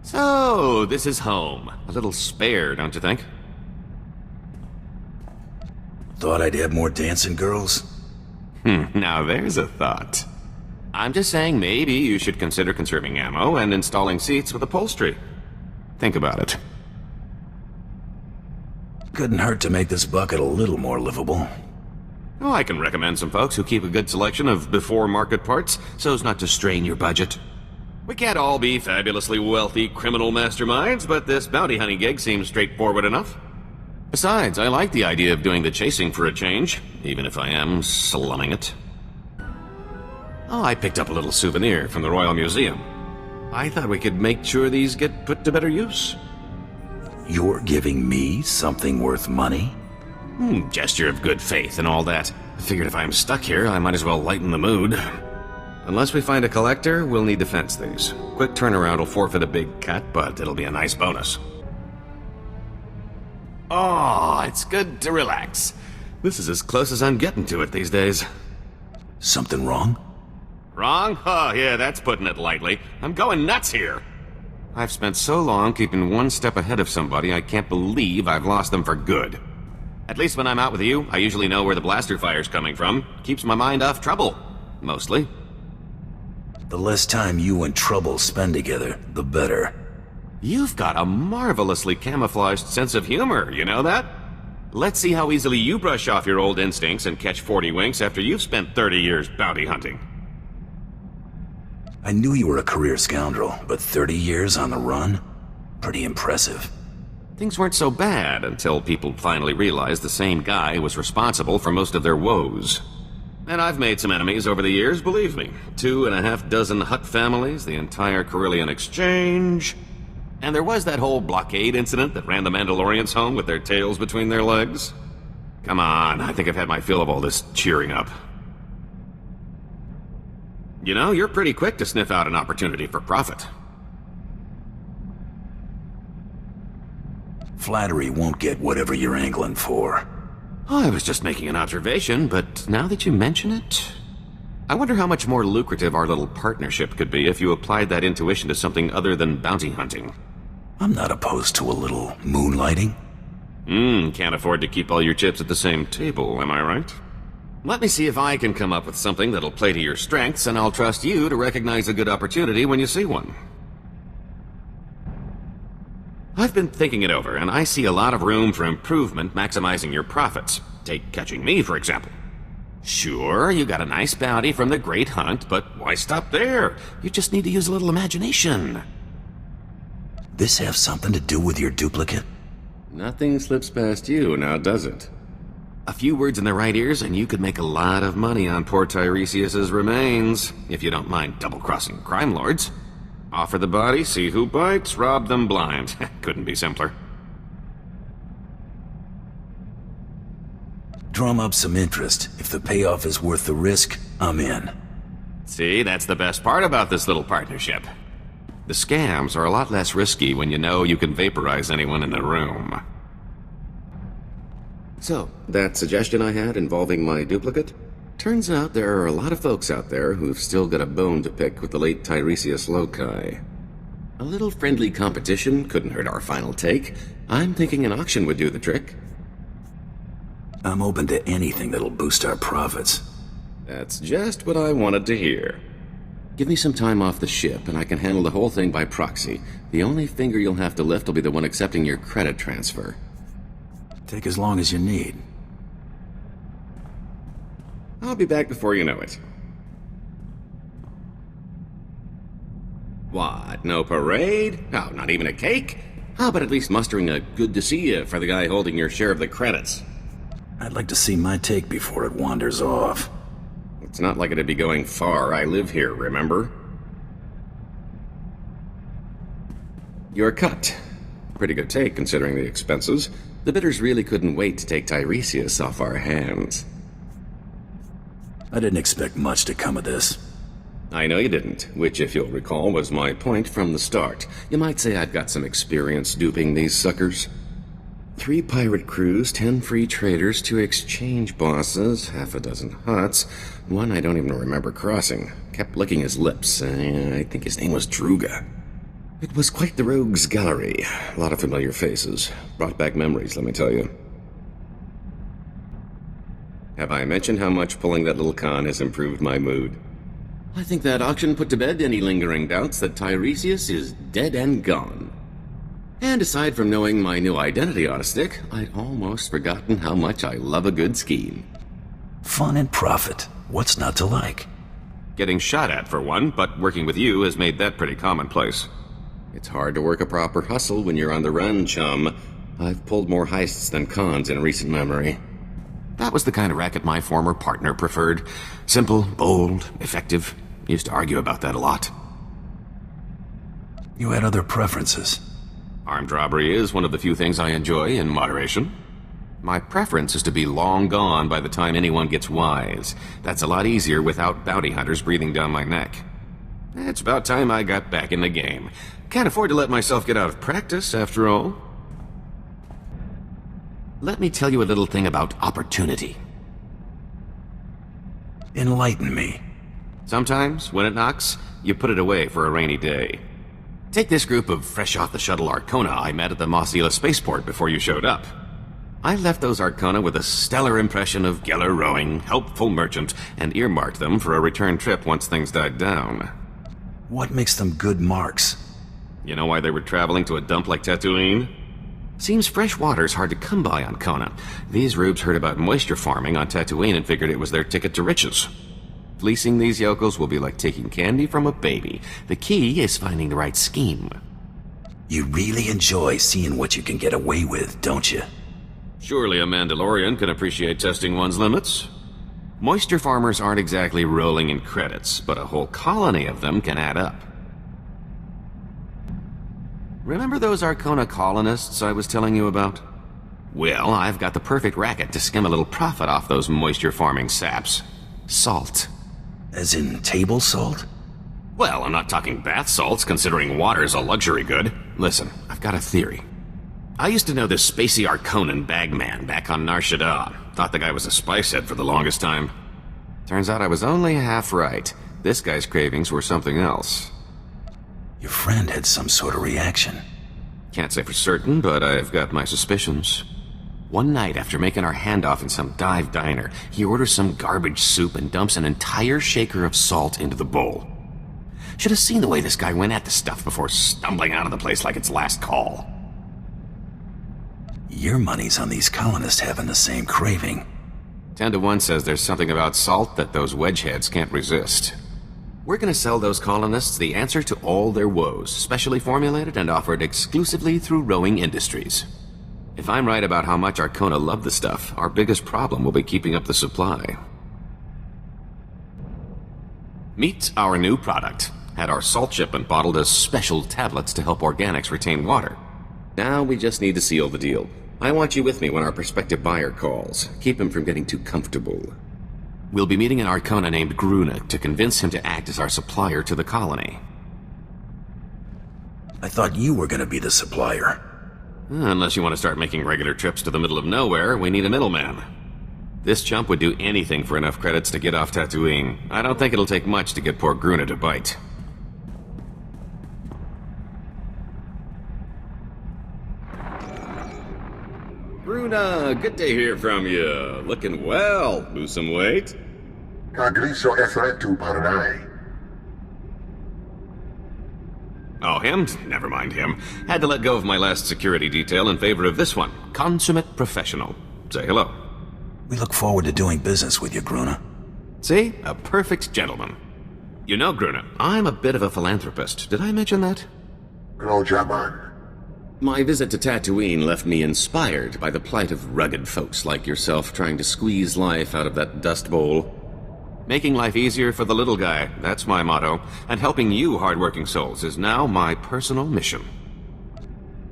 So, this is home. A little spare, don't you think? Thought I'd have more dancing girls? Now there's a thought. I'm just saying maybe you should consider conserving ammo and installing seats with upholstery. Think about it. Couldn't hurt to make this bucket a little more livable. Oh, I can recommend some folks who keep a good selection of before-market parts so as not to strain your budget. We can't all be fabulously wealthy criminal masterminds, but this bounty hunting gig seems straightforward enough. Besides, I like the idea of doing the chasing for a change, even if I am slumming it. Oh, I picked up a little souvenir from the Royal Museum. I thought we could make sure these get put to better use. You're giving me something worth money? Gesture of good faith and all that. I figured if I'm stuck here, I might as well lighten the mood. Unless we find a collector, we'll need to fence these. Quick turnaround will forfeit a big cut, but it'll be a nice bonus. Oh, it's good to relax. This is as close as I'm getting to it these days. Something wrong? Wrong? Oh, yeah, that's putting it lightly. I'm going nuts here. I've spent so long keeping one step ahead of somebody, I can't believe I've lost them for good. At least when I'm out with you, I usually know where the blaster fire's coming from. Keeps my mind off trouble. Mostly. The less time you and Trouble spend together, the better. You've got a marvelously camouflaged sense of humor, you know that? Let's see how easily you brush off your old instincts and catch 40 winks after you've spent 30 years bounty hunting. I knew you were a career scoundrel, but 30 years on the run? Pretty impressive. Things weren't so bad until people finally realized the same guy was responsible for most of their woes. And I've made some enemies over the years, believe me. 2.5 dozen Hutt families, the entire Carillion Exchange. And there was that whole blockade incident that ran the Mandalorians home with their tails between their legs. Come on, I think I've had my fill of all this cheering up. You know, you're pretty quick to sniff out an opportunity for profit. Flattery won't get whatever you're angling for. Oh, I was just making an observation, but now that you mention it... I wonder how much more lucrative our little partnership could be if you applied that intuition to something other than bounty hunting. I'm not opposed to a little moonlighting. Can't afford to keep all your chips at the same table, am I right? Let me see if I can come up with something that'll play to your strengths, and I'll trust you to recognize a good opportunity when you see one. I've been thinking it over, and I see a lot of room for improvement maximizing your profits. Take catching me, for example. Sure, you got a nice bounty from the Great Hunt, but why stop there? You just need to use a little imagination. This have something to do with your duplicate? Nothing slips past you, now does it? A few words in the right ears, and you could make a lot of money on poor Tiresias's remains, if you don't mind double-crossing crime lords. Offer the body, see who bites, rob them blind. Couldn't be simpler. Drum up some interest. If the payoff is worth the risk, I'm in. See, that's the best part about this little partnership. The scams are a lot less risky when you know you can vaporize anyone in the room. So, that suggestion I had involving my duplicate? Turns out there are a lot of folks out there who've still got a bone to pick with the late Tiresias Loci. A little friendly competition couldn't hurt our final take. I'm thinking an auction would do the trick. I'm open to anything that'll boost our profits. That's just what I wanted to hear. Give me some time off the ship, and I can handle the whole thing by proxy. The only finger you'll have to lift will be the one accepting your credit transfer. Take as long as you need. I'll be back before you know it. What, no parade? Oh, not even a cake? How about at least mustering a good to see you for the guy holding your share of the credits? I'd like to see my take before it wanders off. It's not like it'd be going far. I live here, remember? You're cut. Pretty good take, considering the expenses. The bidders really couldn't wait to take Tiresias off our hands. I didn't expect much to come of this. I know you didn't, which, if you'll recall, was my point from the start. You might say I've got some experience duping these suckers. 3 pirate crews, 10 free traders, 2 exchange bosses, half a dozen Hutts, one I don't even remember crossing. Kept licking his lips. I think his name was Druga. It was quite the rogues gallery. A lot of familiar faces. Brought back memories, let me tell you. Have I mentioned how much pulling that little con has improved my mood? I think that auction put to bed any lingering doubts that Tiresias is dead and gone. And aside from knowing my new identity on a stick, I'd almost forgotten how much I love a good scheme. Fun and profit. What's not to like? Getting shot at, for one, but working with you has made that pretty commonplace. It's hard to work a proper hustle when you're on the run, chum. I've pulled more heists than cons in recent memory. That was the kind of racket my former partner preferred. Simple, bold, effective. Used to argue about that a lot. You had other preferences. Armed robbery is one of the few things I enjoy in moderation. My preference is to be long gone by the time anyone gets wise. That's a lot easier without bounty hunters breathing down my neck. It's about time I got back in the game. Can't afford to let myself get out of practice, after all. Let me tell you a little thing about opportunity. Enlighten me. Sometimes, when it knocks, you put it away for a rainy day. Take this group of fresh-off-the-shuttle Arcona I met at the Mosila spaceport before you showed up. I left those Arcona with a stellar impression of Geller rowing, helpful merchant, and earmarked them for a return trip once things died down. What makes them good marks? You know why they were traveling to a dump like Tatooine? Seems fresh water's hard to come by on Kona. These rubes heard about moisture farming on Tatooine and figured it was their ticket to riches. Fleecing these yokels will be like taking candy from a baby. The key is finding the right scheme. You really enjoy seeing what you can get away with, don't you? Surely a Mandalorian can appreciate testing one's limits. Moisture farmers aren't exactly rolling in credits, but a whole colony of them can add up. Remember those Arcona colonists I was telling you about? Well, I've got the perfect racket to skim a little profit off those moisture farming saps. Salt. As in table salt? Well, I'm not talking bath salts, considering water's a luxury good. Listen, I've got a theory. I used to know this spacey Arconan bagman back on Nar Shaddaa. Thought the guy was a spice head for the longest time. Turns out I was only half right. This guy's cravings were something else. Your friend had some sort of reaction. Can't say for certain, but I've got my suspicions. One night after making our handoff in some dive diner, he orders some garbage soup and dumps an entire shaker of salt into the bowl. Should have seen the way this guy went at the stuff before stumbling out of the place like its last call. Your money's on these colonists having the same craving. 10 to 1 says there's something about salt that those wedgeheads can't resist. We're gonna sell those colonists the answer to all their woes, specially formulated and offered exclusively through Rowing Industries. If I'm right about how much Arcona love the stuff, our biggest problem will be keeping up the supply. Meet our new product. Had our salt shipment bottled as special tablets to help organics retain water. Now we just need to seal the deal. I want you with me when our prospective buyer calls. Keep him from getting too comfortable. We'll be meeting an Arcona named Gruna to convince him to act as our supplier to the colony. I thought you were gonna be the supplier. Unless you want to start making regular trips to the middle of nowhere, we need a middleman. This chump would do anything for enough credits to get off Tatooine. I don't think it'll take much to get poor Gruna to bite. Gruna, good to hear from you. Looking well. Lose some weight? Kagriso Efretu Paranai. Oh, him? Never mind him. Had to let go of my last security detail in favor of this one. Consummate professional. Say hello. We look forward to doing business with you, Gruna. See? A perfect gentleman. You know, Gruna, I'm a bit of a philanthropist. Did I mention that? Grojaman. My visit to Tatooine left me inspired by the plight of rugged folks like yourself trying to squeeze life out of that dust bowl. Making life easier for the little guy, that's my motto. And helping you hardworking souls is now my personal mission.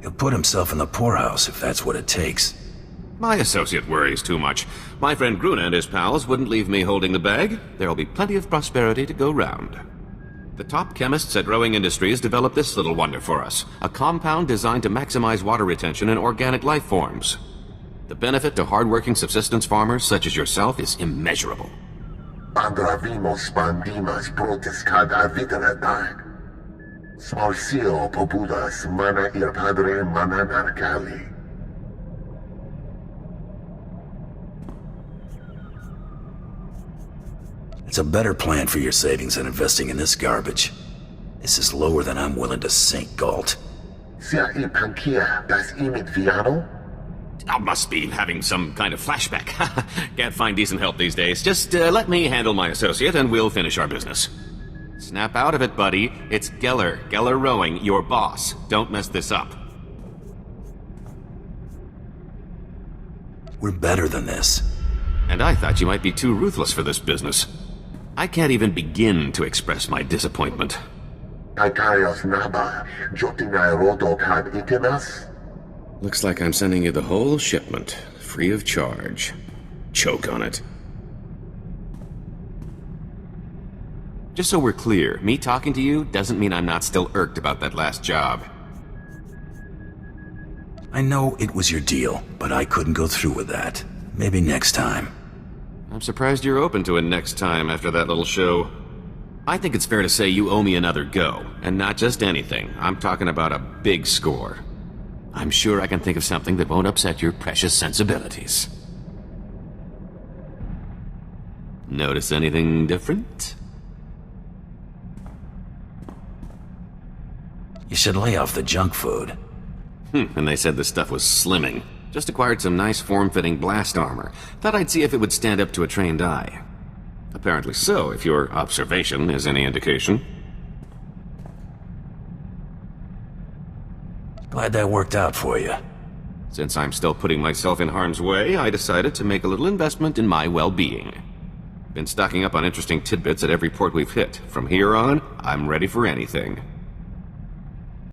He'll put himself in the poorhouse if that's what it takes. My associate worries too much. My friend Gruna and his pals wouldn't leave me holding the bag. There'll be plenty of prosperity to go round. The top chemists at Rowing Industries developed this little wonder for us. A compound designed to maximize water retention in organic life forms. The benefit to hardworking subsistence farmers such as yourself is immeasurable. Agravimos pandimas protescada viteradag. Smalsio Populas Mana Il Padre Mana Nargali. It's a better plan for your savings than investing in this garbage. This is lower than I'm willing to sink, Gault. Sia I Pankia Das Imit Viano? I must be having some kind of flashback. Can't find decent help these days. Just let me handle my associate and we'll finish our business. Snap out of it, buddy. It's Geller. Geller Rowing, your boss. Don't mess this up. We're better than this. And I thought you might be too ruthless for this business. I can't even begin to express my disappointment. Kaikaios Naba, Jotinai Rodo Kad Itinas? Looks like I'm sending you the whole shipment, free of charge. Choke on it. Just so we're clear, me talking to you doesn't mean I'm not still irked about that last job. I know it was your deal, but I couldn't go through with that. Maybe next time. I'm surprised you're open to it next time after that little show. I think it's fair to say you owe me another go, and not just anything. I'm talking about a big score. I'm sure I can think of something that won't upset your precious sensibilities. Notice anything different? You should lay off the junk food. And they said this stuff was slimming. Just acquired some nice form-fitting blast armor. Thought I'd see if it would stand up to a trained eye. Apparently so, if your observation is any indication. Glad that worked out for you. Since I'm still putting myself in harm's way, I decided to make a little investment in my well-being. Been stocking up on interesting tidbits at every port we've hit. From here on, I'm ready for anything.